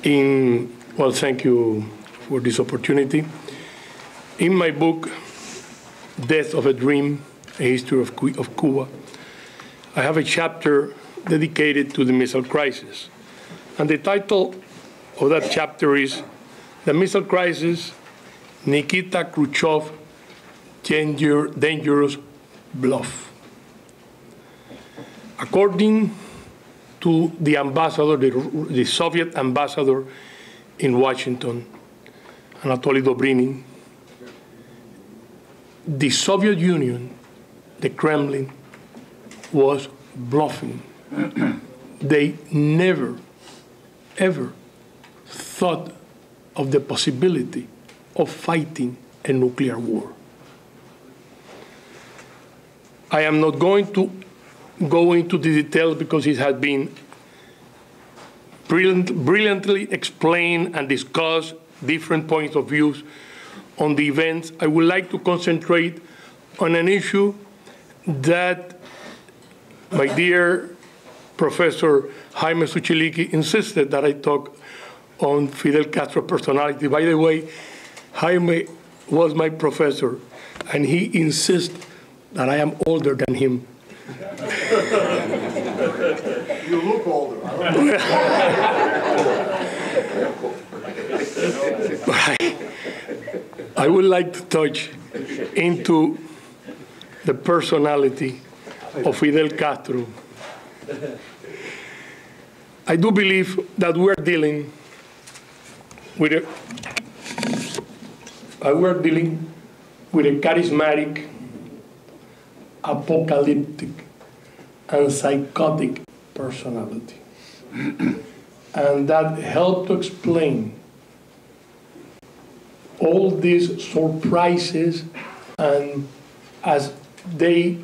Well, thank you for this opportunity. In my book, Death of a Dream, A History of Cuba, I have a chapter dedicated to the missile crisis. And the title of that chapter is The Missile Crisis, Nikita Khrushchev, Dangerous Bluff. According to the ambassador, the Soviet ambassador in Washington, Anatoly Dobrynin, the Soviet Union, the Kremlin, was bluffing. They never, ever thought of the possibility of fighting a nuclear war. I am not going to go into the details because it has been brilliantly explained and discussed different points of views on the events. I would like to concentrate on an issue that my dear Professor Jaime Suchiliki insisted that I talk on Fidel Castro personality. By the way, Jaime was my professor, and he insists that I am older than him. You look older. I would like to touch into the personality of Fidel Castro. I do believe that we're dealing with a charismatic, apocalyptic, and psychotic personality. And that helped to explain all these surprises, and as they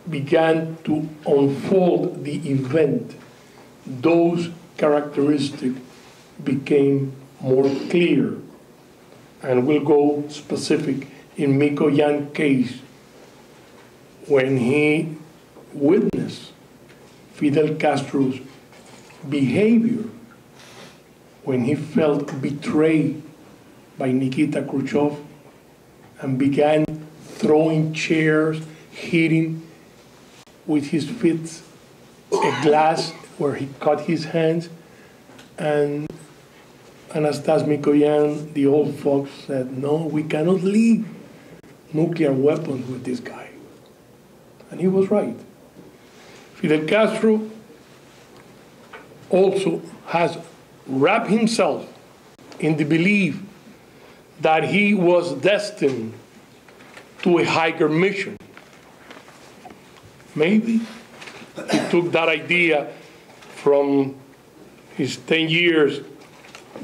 began to unfold the event, those characteristics became more clear. And we'll go specific in Mikoyan's case, when he witnessed Fidel Castro's behavior, when he felt betrayed by Nikita Khrushchev and began throwing chairs, hitting with his feet a glass where he cut his hands, and Anastas Mikoyan, the old folks, said, no, we cannot leave nuclear weapons with this guy. And he was right. Fidel Castro also has wrapped himself in the belief that he was destined to a higher mission. Maybe he took that idea from his 10 years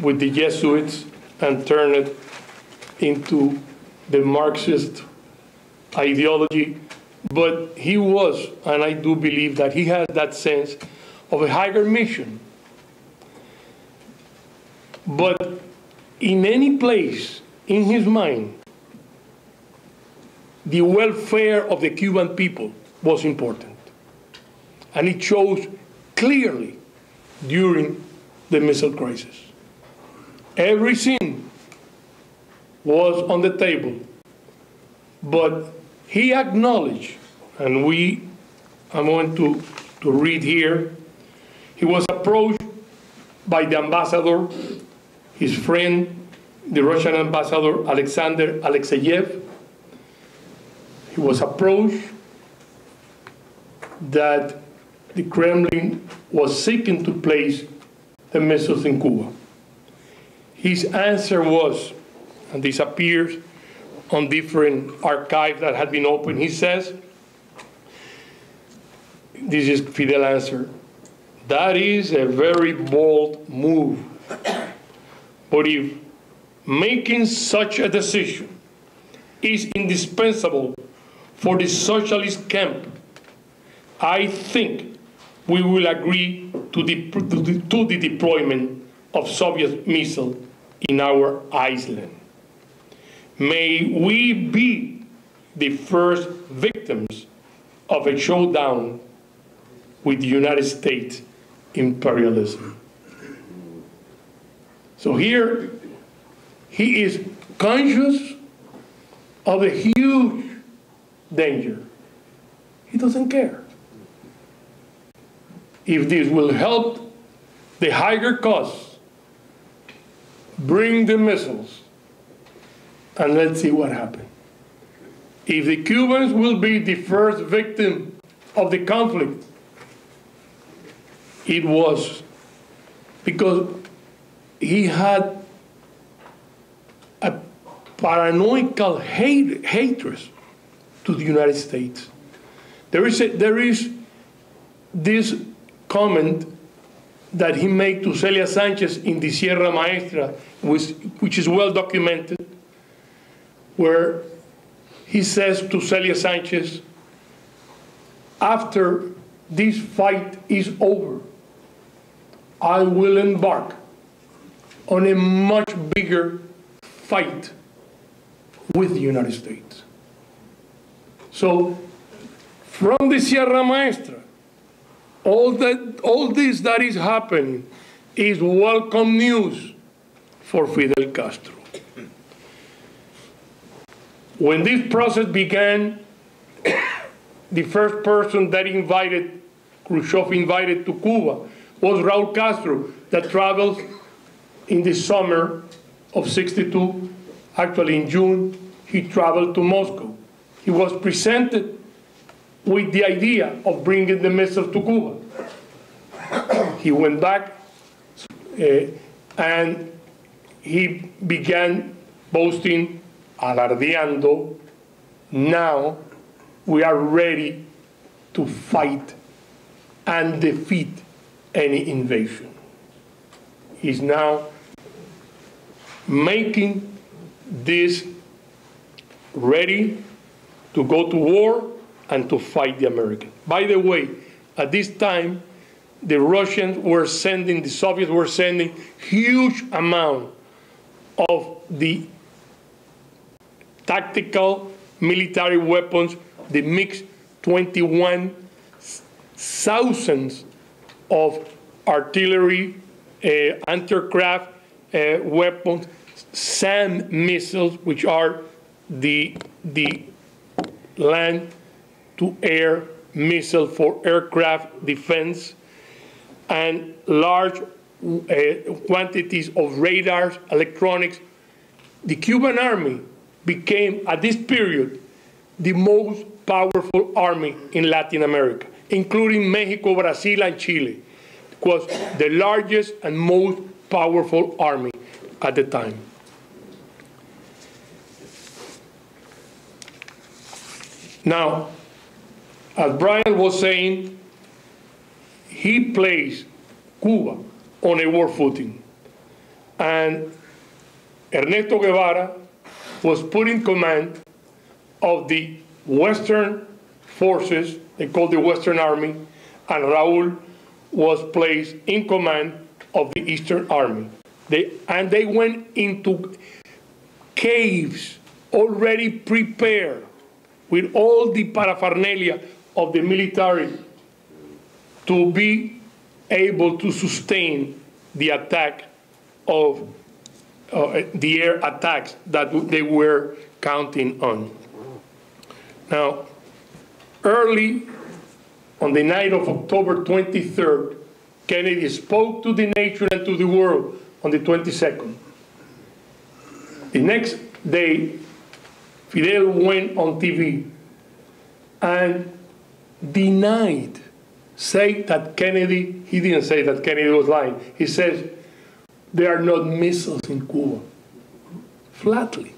with the Jesuits and turned it into the Marxist ideology. But he was, and I do believe that he has that sense of a higher mission. But in any place in his mind, the welfare of the Cuban people was important. And it shows clearly during the missile crisis. Everything was on the table, but he acknowledged, and I'm going to read here, he was approached by the ambassador, his friend, the Russian ambassador Alexander Alexeyev. He was approached that the Kremlin was seeking to place the missiles in Cuba. His answer was, and this appears on different archives that had been opened, he says, this is Fidel's answer, that is a very bold move. But if making such a decision is indispensable for the socialist camp, I think we will agree to the deployment of Soviet missiles in our island. May we be the first victims of a showdown with the United States imperialism. So here, he is conscious of a huge danger. He doesn't care. If this will help the higher costs, bring the missiles, and let's see what happens. If the Cubans will be the first victim of the conflict, it was because he had a paranoical hatred to the United States. There is this comment that he made to Celia Sanchez in the Sierra Maestra, which is well documented, where he says to Celia Sanchez, after this fight is over, I will embark on a much bigger fight with the United States. So from the Sierra Maestra, all this that is happening is welcome news for Fidel Castro. When this process began, the first person that Khrushchev invited to Cuba was Raúl Castro, that traveled in the summer of '62. Actually, in June, he traveled to Moscow. He was presented with the idea of bringing the missiles to Cuba. He went back and he began boasting, alardeando, now we are ready to fight and defeat any invasion. He's now making this ready to go to war and to fight the Americans. By the way, at this time, the Russians were sending, the Soviets were sending huge amount of the tactical military weapons, the MiG-21, thousands of artillery, anti-aircraft weapons, SAM missiles, which are the land-to-air missile for aircraft defense, and large quantities of radars, electronics. The Cuban army became, at this period, the most powerful army in Latin America, including Mexico, Brazil, and Chile. It was the largest and most powerful army at the time. Now, as Brian was saying, he placed Cuba on a war footing. And Ernesto Guevara was put in command of the Western forces, they called the Western Army, and Raúl was placed in command of the Eastern Army. They went into caves already prepared with all the paraphernalia of the military to be able to sustain the attack of the air attacks that they were counting on. Now, early on the night of October 23rd, Kennedy spoke to the nation and to the world on the 22nd. The next day, Fidel went on TV and denied, say that Kennedy, he didn't say that Kennedy was lying. He says, there are not missiles in Cuba. Flatly.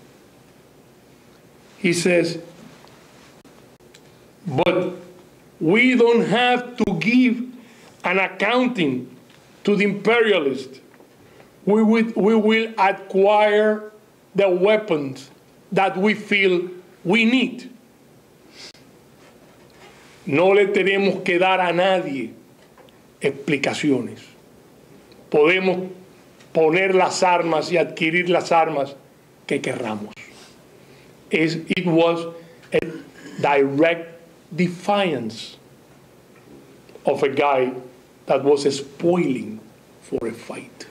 He says, but we don't have to give an accounting to the imperialists. We will acquire the weapons that we feel we need. No le tenemos que dar a nadie explicaciones. Podemos poner las armas y adquirir las armas que querramos. It was a direct defiance of a guy that was spoiling for a fight.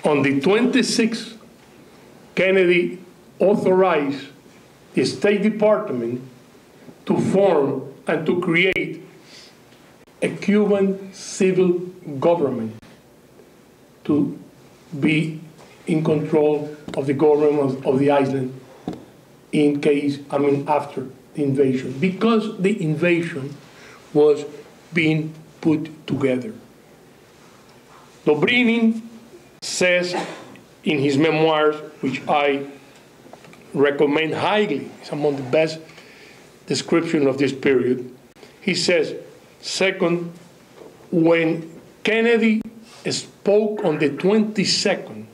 On the 26th, Kennedy authorized the State Department to form and to create a Cuban civil government to be in control of the government of the island after the invasion, because the invasion was being put together. Dobrynin says in his memoirs, which I recommend highly, it's among the best description of this period, he says, second, when Kennedy spoke on the 22nd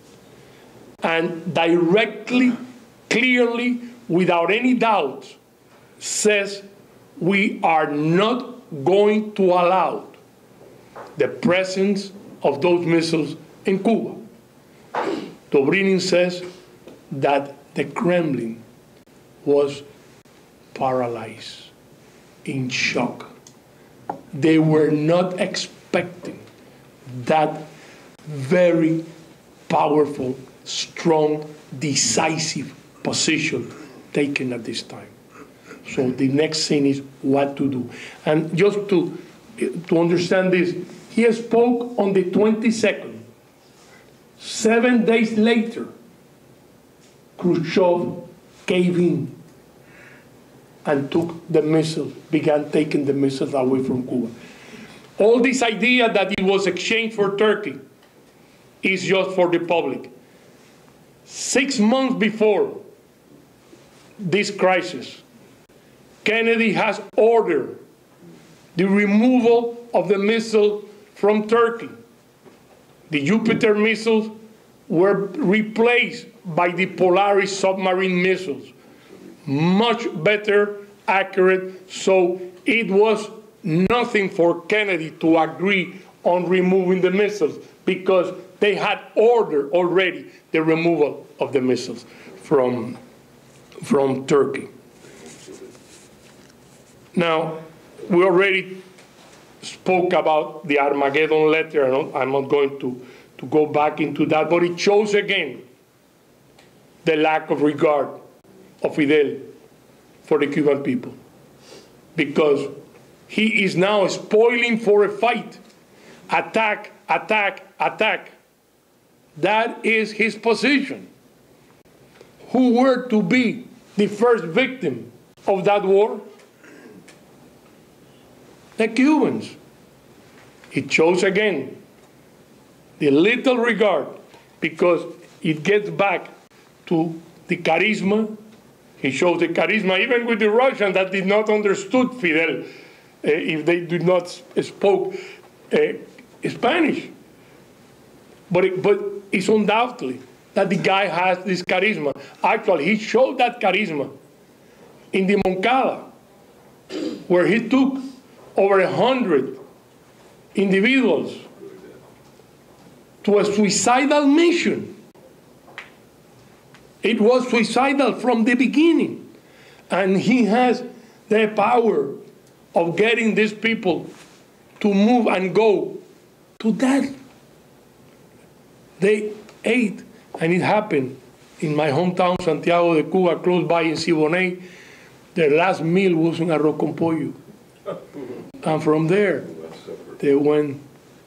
and directly, clearly, without any doubt, says we are not going to allow the presence of those missiles in Cuba. Dobrynin says that the Kremlin was paralyzed, in shock. They were not expecting that very powerful, strong, decisive position taken at this time. So the next thing is what to do. And just to understand this, he spoke on the 22nd. 7 days later, Khrushchev gave in and took the missiles, began taking the missiles away from Cuba. All this idea that it was exchanged for Turkey is just for the public. 6 months before this crisis, Kennedy has ordered the removal of the missile from Turkey. The Jupiter missiles were replaced by the Polaris submarine missiles. Much better, accurate, so it was nothing for Kennedy to agree on removing the missiles because they had ordered already the removal of the missiles from Turkey. Now, we already spoke about the Armageddon letter. I'm not going to go back into that, but it shows again the lack of regard of Fidel for the Cuban people, because he is now spoiling for a fight. Attack, attack, attack. That is his position. Who were to be the first victim of that war? The Cubans. It shows again the little regard, because it gets back to the charisma. He shows the charisma even with the Russians that did not understood Fidel if they did not spoke Spanish. But it's undoubtedly that the guy has this charisma. Actually, he showed that charisma in the Moncada, where he took over 100 individuals to a suicidal mission. It was suicidal from the beginning. And he has the power of getting these people to move and go to death. They ate, and it happened in my hometown, Santiago de Cuba, close by in Siboney. Their last meal was un arroz con pollo. And from there, they went,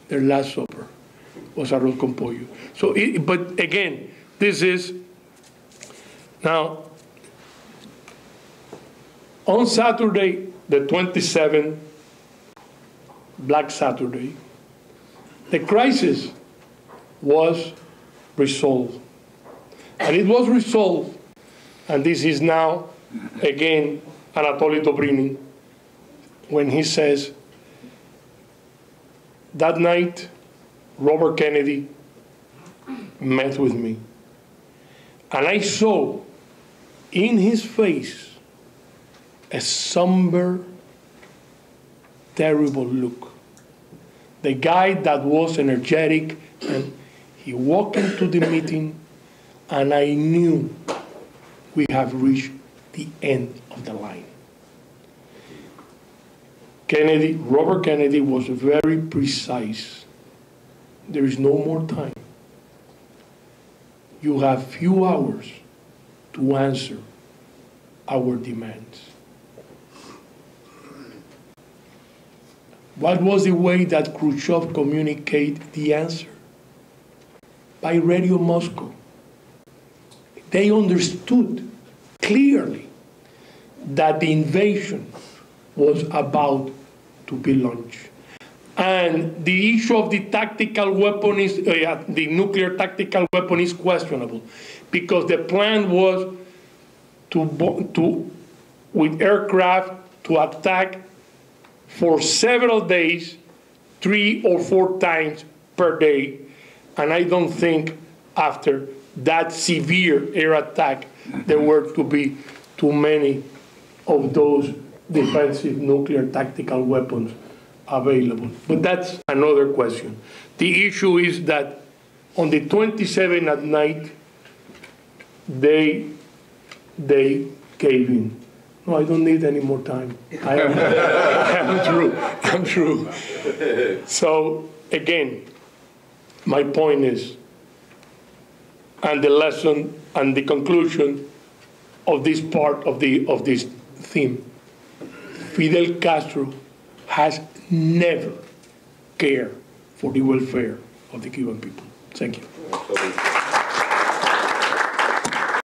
their last supper was arroz con pollo. So, but again, this is, now, on Saturday, the 27th, Black Saturday, the crisis was resolved. And it was resolved, and this is now, again, Anatoly Dobrynin, when he says, that night, Robert Kennedy met with me, and I saw in his face a somber, terrible look. The guy that was energetic, and he walked into the meeting, and I knew we have reached the end of the line. Robert Kennedy was very precise. There is no more time. you have few hours to answer our demands. What was the way that Khrushchev communicated the answer? By Radio Moscow. They understood clearly that the invasion was about to be launched. And the issue of the tactical weapon is, the nuclear tactical weapon is questionable, because the plan was with aircraft to attack for several days, 3 or 4 times per day. And I don't think after that severe air attack there were to be too many of those defensive nuclear tactical weapons available. But that's another question. The issue is that on the 27th at night, they gave in. No, I don't need any more time. I'm through. So again, my point is, and the lesson and the conclusion of this part of this theme, Fidel Castro has never cared for the welfare of the Cuban people. Thank you.